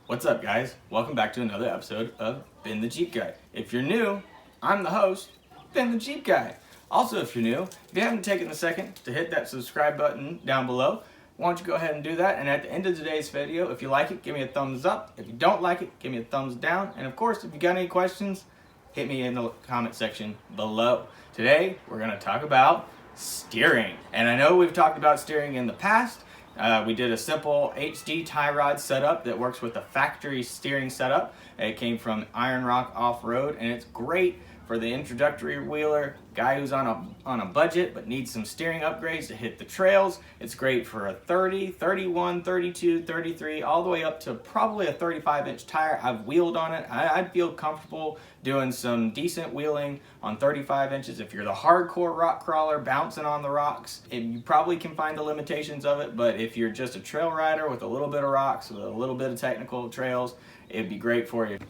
What's up, guys? Welcome back to another episode of Ben the Jeep Guy. If you're new, I'm the host, Ben the Jeep Guy. Also, if you're new, if you haven't taken a second to hit that subscribe button down below, why don't you go ahead and do that? And at the end of today's video, if you like it, give me a thumbs up. If you don't like it, give me a thumbs down. And of course, if you got any questions, hit me in the comment section below. Today, we're going to talk about steering. And I know we've talked about steering in the past. We did a simple HD tie rod setup that works with a factory steering setup. It came from Iron Rock Off-Road, and it's great for the introductory wheeler, guy who's on a budget but needs some steering upgrades to hit the trails. It's great for a 30, 31, 32, 33, all the way up to probably a 35-inch tire. I've wheeled on it. I'd feel comfortable doing some decent wheeling on 35 inches. If you're the hardcore rock crawler bouncing on the rocks, you probably can find the limitations of it, but if you're just a trail rider with a little bit of rocks, with a little bit of technical trails, it'd be great for you.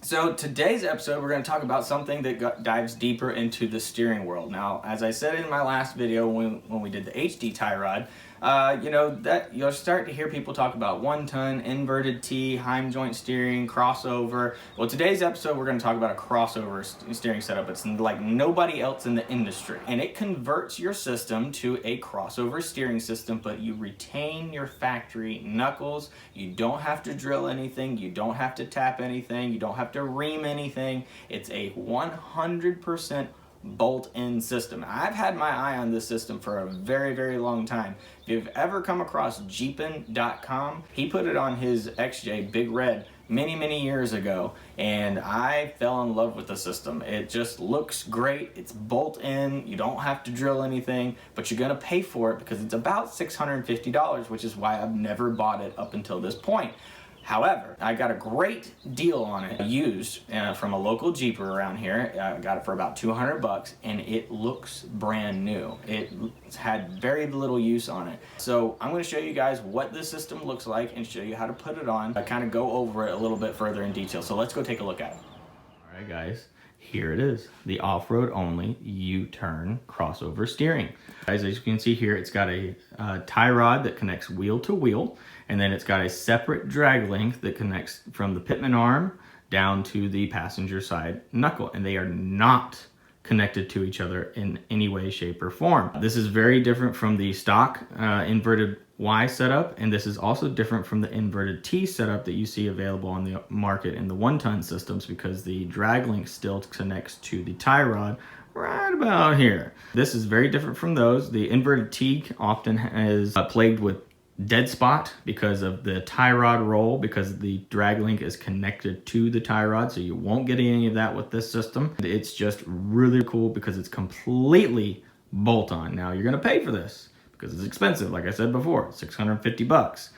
So today's episode, we're going to talk about something that dives deeper into the steering world. Now, as I said in my last video when we did the HD tie rod, that you'll start to hear people talk about 1-ton, inverted T, Heim joint steering, crossover. Well, today's episode, we're going to talk about a crossover steering setup. It's like nobody else in the industry. And it converts your system to a crossover steering system, but you retain your factory knuckles. You don't have to drill anything. You don't have to tap anything. You don't have to ream anything. It's a 100% bolt-in system. I've had my eye on this system for a very, very long time. If you've ever come across Jeepin.com, he put it on his XJ Big Red many years ago, and I fell in love with the system. It just looks great. It's bolt-in. You don't have to drill anything, but you're gonna pay for it because it's about $650, which is why I've never bought it up until this point. However, I got a great deal on it used from a local Jeeper around here. I got it for about 200 bucks, and it looks brand new. It's had very little use on it. So I'm going to show you guys what this system looks like and show you how to put it on. I kind of go over it a little bit further in detail. So let's go take a look at it. All right, guys. Here it is, the off-road only U-turn crossover steering. Guys, as you can see here, it's got a tie rod that connects wheel to wheel, and then it's got a separate drag link that connects from the pitman arm down to the passenger side knuckle, and they are not connected to each other in any way, shape, or form. This is very different from the stock inverted Y setup, and this is also different from the inverted T setup that you see available on the market in the 1-ton systems, because the drag link still connects to the tie rod right about here. This is very different from those. The inverted T often is plagued with dead spot because of the tie rod roll, because the drag link is connected to the tie rod, so you won't get any of that with this system. It's just really cool because it's completely bolt-on. Now you're gonna pay for this because it's expensive, like I said before, 650 bucks,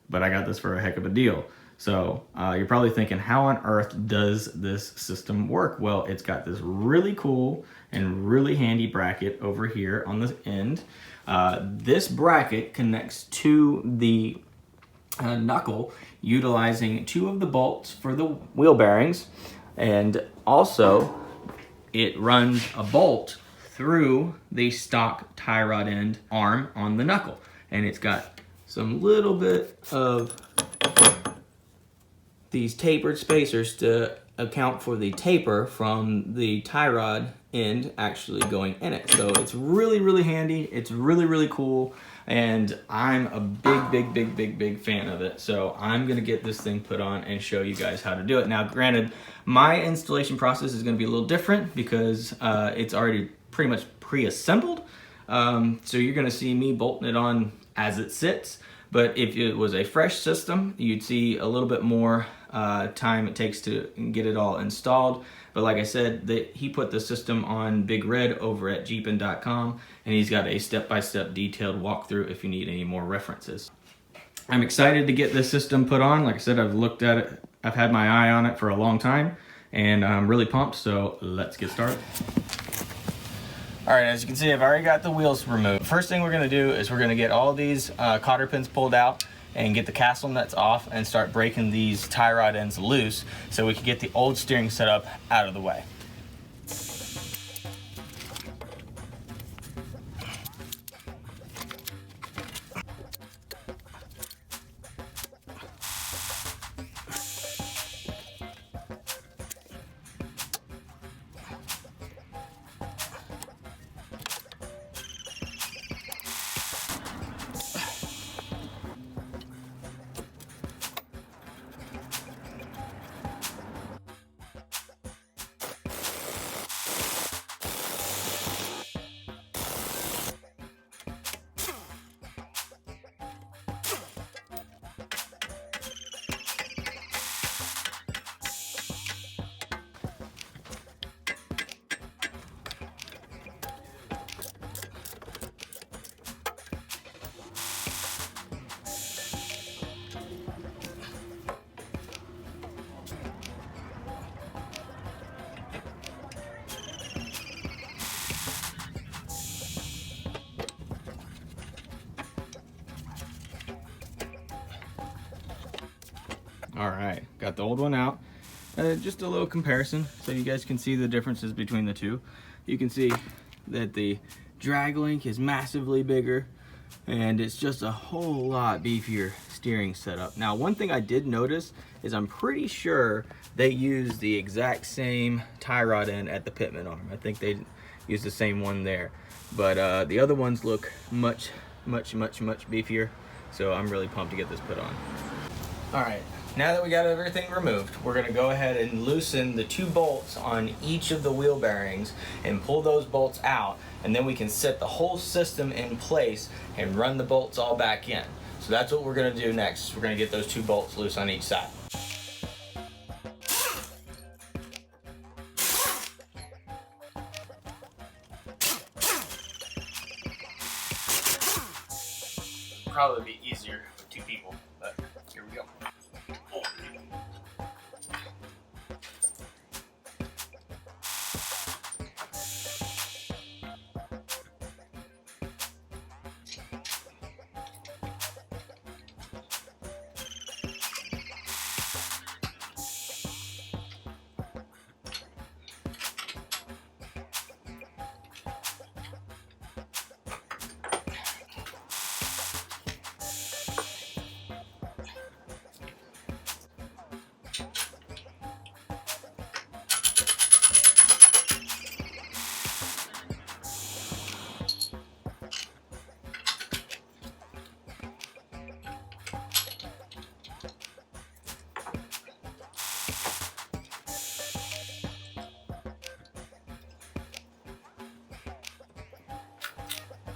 but I got this for a heck of a deal. So you're probably thinking, how on earth does this system work? Well, it's got this really cool and really handy bracket over here on the end. This bracket connects to the knuckle, utilizing 2 of the bolts for the wheel bearings, and also it runs a bolt through the stock tie rod end arm on the knuckle, and it's got some little bit of these tapered spacers to account for the taper from the tie rod end actually going in it. So it's really handy. It's really cool, and I'm a big fan of it. So I'm gonna get this thing put on and show you guys how to do it. Now, granted, my installation process is gonna be a little different because it's already pretty much pre-assembled. So you're gonna see me bolting it on as it sits. But if it was a fresh system, you'd see a little bit more time it takes to get it all installed. But like I said, he put the system on Big Red over at Jeepin.com, and he's got a step-by-step detailed walkthrough if you need any more references. I'm excited to get this system put on. Like I said, I've looked at it, I've had my eye on it for a long time, and I'm really pumped, so let's get started. All right, as you can see, I've already got the wheels removed. First thing we're gonna do is we're gonna get all these cotter pins pulled out and get the castle nuts off and start breaking these tie rod ends loose so we can get the old steering setup out of the way. All right, got the old one out. Just a little comparison so you guys can see the differences between the two. You can see that the drag link is massively bigger and it's just a whole lot beefier steering setup. Now, one thing I did notice is I'm pretty sure they use the exact same tie rod end at the pitman arm. I think they use the same one there, but the other ones look much beefier, so I'm really pumped to get this put on. All right, now that we got everything removed, we're gonna go ahead and loosen the 2 bolts on each of the wheel bearings and pull those bolts out, and then we can set the whole system in place and run the bolts all back in. So that's what we're gonna do next. We're gonna get those 2 bolts loose on each side. Probably be easier with 2 people, but here we go.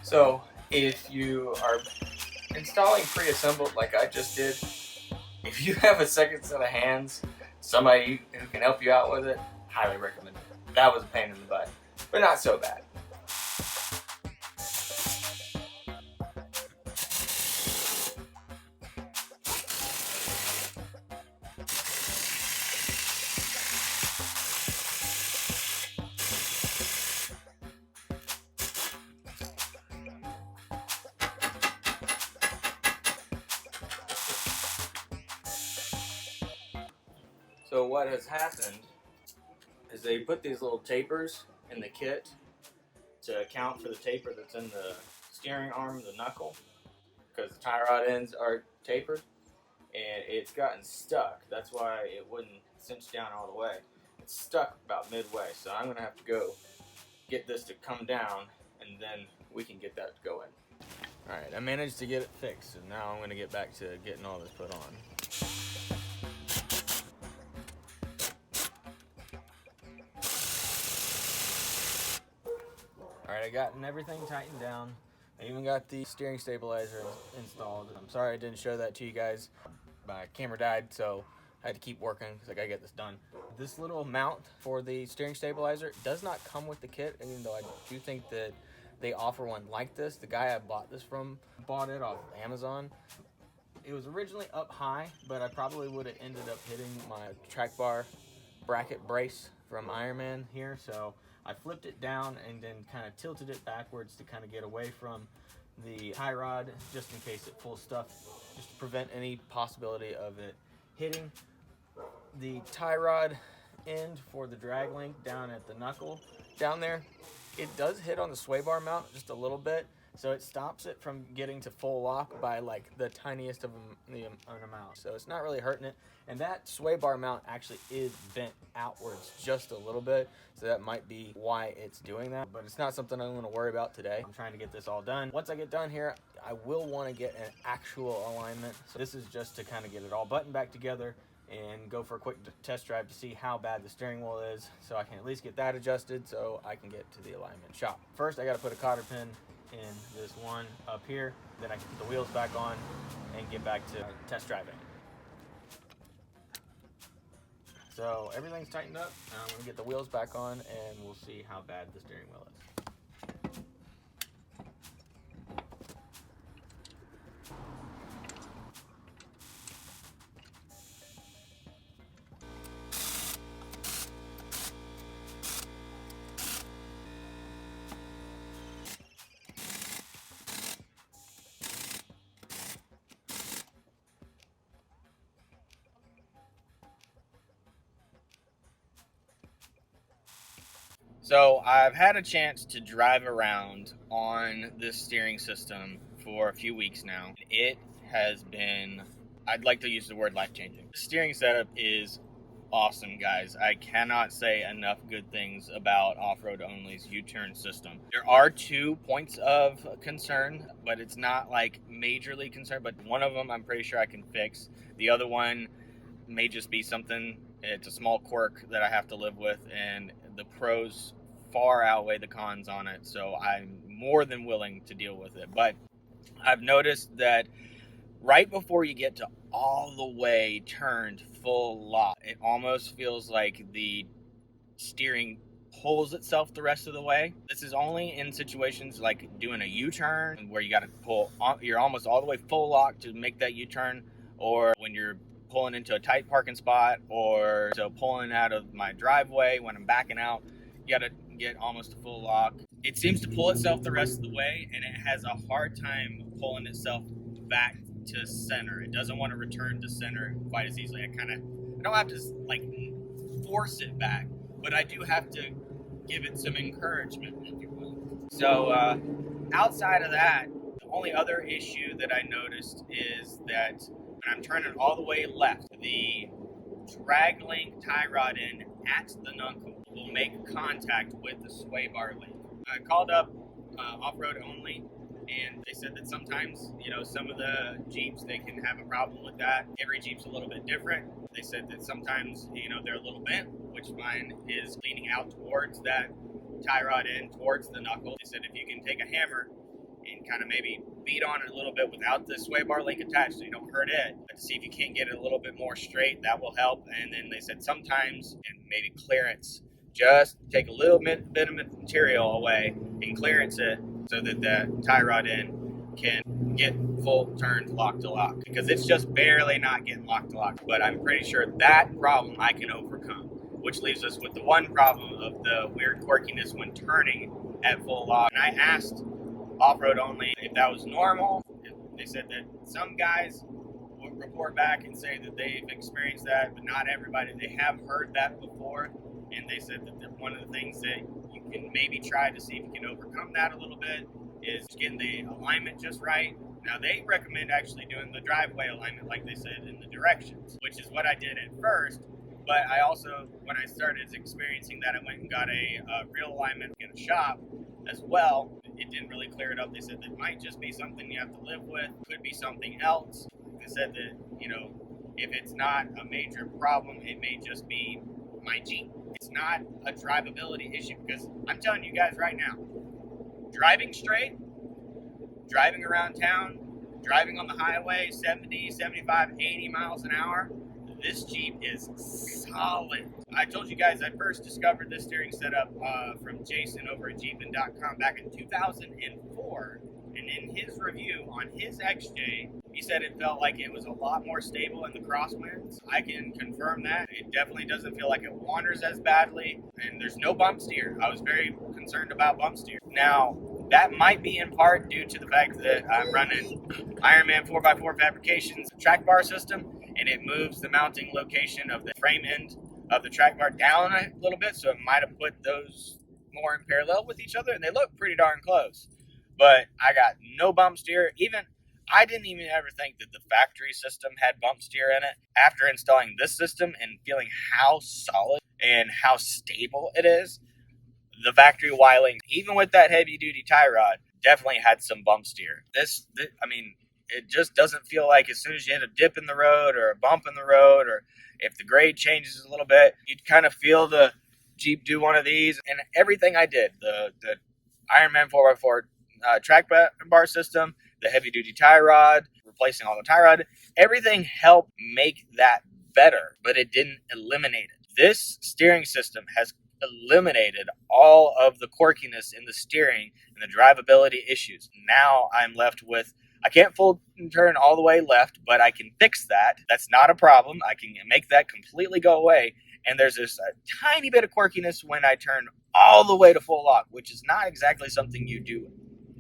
So if you are installing pre-assembled like I just did, if you have a second set of hands, somebody who can help you out with it, highly recommend it. That was a pain in the butt, but not so bad. So what has happened is they put these little tapers in the kit to account for the taper that's in the steering arm, the knuckle, because the tie rod ends are tapered, and it's gotten stuck. That's why it wouldn't cinch down all the way. It's stuck about midway, so I'm gonna have to go get this to come down, and then we can get that to go in. All right, I managed to get it fixed, and now I'm gonna get back to getting all this put on. Alright, I gotten everything tightened down. I even got the steering stabilizer installed. I'm sorry I didn't show that to you guys. My camera died, so I had to keep working because I gotta get this done. This little mount for the steering stabilizer does not come with the kit, even though I do think that they offer one like this. The guy I bought this from bought it off Amazon. It was originally up high, but I probably would have ended up hitting my track bar bracket brace from Ironman here, so I flipped it down and then kind of tilted it backwards to kind of get away from the tie rod, just in case it pulls stuff, just to prevent any possibility of it hitting. The tie rod end for the drag link down at the knuckle down there, it does hit on the sway bar mount just a little bit, so it stops it from getting to full lock by like the tiniest of an amount. So it's not really hurting it. And that sway bar mount actually is bent outwards just a little bit, so that might be why it's doing that. But it's not something I'm gonna worry about today. I'm trying to get this all done. Once I get done here, I will wanna get an actual alignment. So this is just to kind of get it all buttoned back together and go for a quick test drive to see how bad the steering wheel is, so I can at least get that adjusted so I can get to the alignment shop. First, I gotta put a cotter pin in this one up here, then I can put the wheels back on and get back to test driving. So everything's tightened up, and I'm gonna get the wheels back on and we'll see how bad the steering wheel is. So I've had a chance to drive around on this steering system for a few weeks now. It has been, I'd like to use the word life-changing. The steering setup is awesome, guys. I cannot say enough good things about Off-Road Only's U-turn system. There are 2 points of concern, but it's not like majorly concerned, but one of them I'm pretty sure I can fix. The other one may just be something, it's a small quirk that I have to live with, and the pros far outweigh the cons on it, so I'm more than willing to deal with it. But I've noticed that right before you get to all the way turned full lock, it almost feels like the steering pulls itself the rest of the way. This is only in situations like doing a U-turn where you got to pull, you're almost all the way full lock to make that U-turn, or when you're pulling into a tight parking spot, or so pulling out of my driveway when I'm backing out, you got to get almost a full lock. It seems to pull itself the rest of the way, and it has a hard time pulling itself back to center. It doesn't want to return to center quite as easily. I don't have to like force it back, but I do have to give it some encouragement, if you will. So outside of that, the only other issue that I noticed is that when I'm turning all the way left, the drag link tie rod end at the knuckle will make contact with the sway bar link. I called up Off-Road Only, and they said that sometimes, some of the Jeeps, they can have a problem with that. Every Jeep's a little bit different. They said that sometimes, they're a little bent, which mine is leaning out towards that tie rod end, towards the knuckle. They said if you can take a hammer and kind of maybe beat on it a little bit without the sway bar link attached so you don't hurt it, but to see if you can't get it a little bit more straight, that will help. And then they said sometimes, and maybe clearance, just take a little bit of material away and clearance it so that the tie rod end can get full turned lock to lock, because it's just barely not getting lock to lock. But I'm pretty sure that problem I can overcome, which leaves us with the one problem of the weird quirkiness when turning at full lock. And I asked Off-Road Only if that was normal. They said that some guys would report back and say that they've experienced that, but not everybody. They have heard that before, and they said that one of the things that you can maybe try to see if you can overcome that a little bit is getting the alignment just right. Now, they recommend actually doing the driveway alignment like they said in the directions, which is what I did at first. But I also, when I started experiencing that, I went and got a real alignment in a shop as well. It didn't really clear it up. They said that might just be something you have to live with, could be something else. They said that, if it's not a major problem, it may just be my Jeep. It's not a drivability issue, because I'm telling you guys right now, driving straight, driving around town, driving on the highway 70, 75, 80 miles an hour, this Jeep is solid. I told you guys I first discovered this steering setup from Jason over at Jeepin.com back in 2004. And in his review on his XJ, he said it felt like it was a lot more stable in the crosswinds. I can confirm that. It definitely doesn't feel like it wanders as badly. And there's no bump steer. I was very concerned about bump steer. Now, that might be in part due to the fact that I'm running Ironman 4x4 Fabrications track bar system, and it moves the mounting location of the frame end of the track bar down a little bit, so it might have put those more in parallel with each other, and they look pretty darn close. But I got no bump steer. I didn't even ever think that the factory system had bump steer in it. After installing this system and feeling how solid and how stable it is, the factory Wilings, even with that heavy-duty tie rod, definitely had some bump steer. It just doesn't feel like as soon as you hit a dip in the road or a bump in the road, or if the grade changes a little bit, you'd kind of feel the Jeep do one of these. And everything I did, the Ironman 4x4 track bar system, the heavy-duty tie rod, replacing all the tie rod, everything helped make that better, but it didn't eliminate it. This steering system has eliminated all of the quirkiness in the steering and the drivability issues. Now I'm left with, I can't full turn all the way left, but I can fix that. That's not a problem. I can make that completely go away. And there's this tiny bit of quirkiness when I turn all the way to full lock, which is not exactly something you do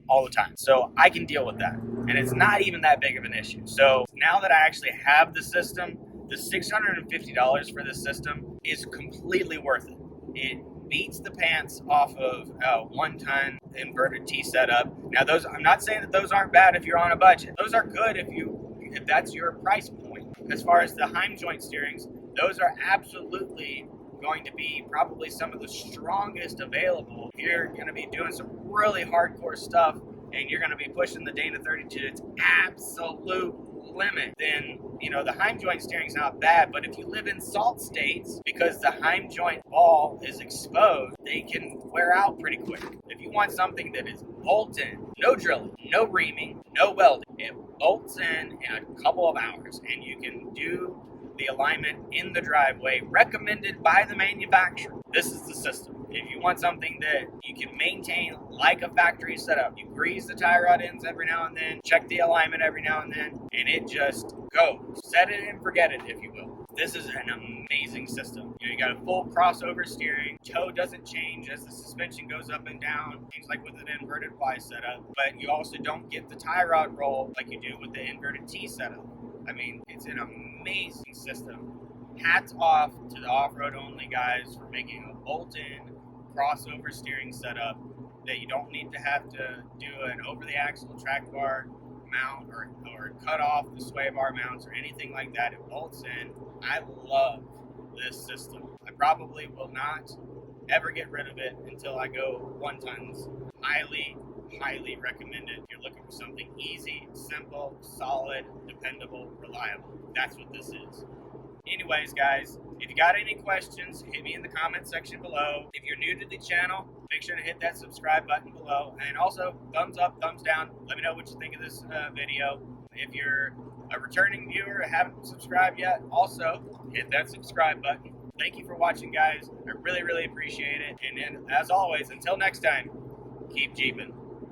all the time. So I can deal with that. And it's not even that big of an issue. So now that I actually have the system, the $650 for this system is completely worth it. It beats the pants off of a 1-ton inverted T setup. Now those, I'm not saying that those aren't bad if you're on a budget. Those are good if that's your price point. As far as the Heim joint steerings, those are absolutely going to be probably some of the strongest available. If you're going to be doing some really hardcore stuff and you're going to be pushing the Dana 30 to its absolute limit, then the Heim joint steering's not bad. But if you live in salt states, because the Heim joint ball is exposed, they can wear out pretty quick. If you want something that is bolt-in, no drilling, no reaming, no welding, it bolts in a couple of hours, and you can do the alignment in the driveway recommended by the manufacturer. This is the system. If you want something that you can maintain like a factory setup, you grease the tie rod ends every now and then, check the alignment every now and then, and it just goes. Set it and forget it, if you will. This is an amazing system. You got a full crossover steering. Toe doesn't change as the suspension goes up and down, things like with an inverted Y setup, but you also don't get the tie rod roll like you do with the inverted T setup. I mean, it's an amazing system. Hats off to the off-road only guys for making a bolt-in crossover steering setup that you don't need to have to do an over-the-axle track bar mount or cut off the sway bar mounts or anything like that. It bolts in. I love this system. I probably will not ever get rid of it until I go 1 tons. Highly recommended. If you're looking for something easy, simple, solid, dependable, reliable. That's what this is. Anyways, guys, if you got any questions, hit me in the comment section below. If you're new to the channel, make sure to hit that subscribe button below. And also, thumbs up, thumbs down. Let me know what you think of this video. If you're a returning viewer and haven't subscribed yet, also hit that subscribe button. Thank you for watching, guys. I really appreciate it. And then, as always, until next time, keep jeeping.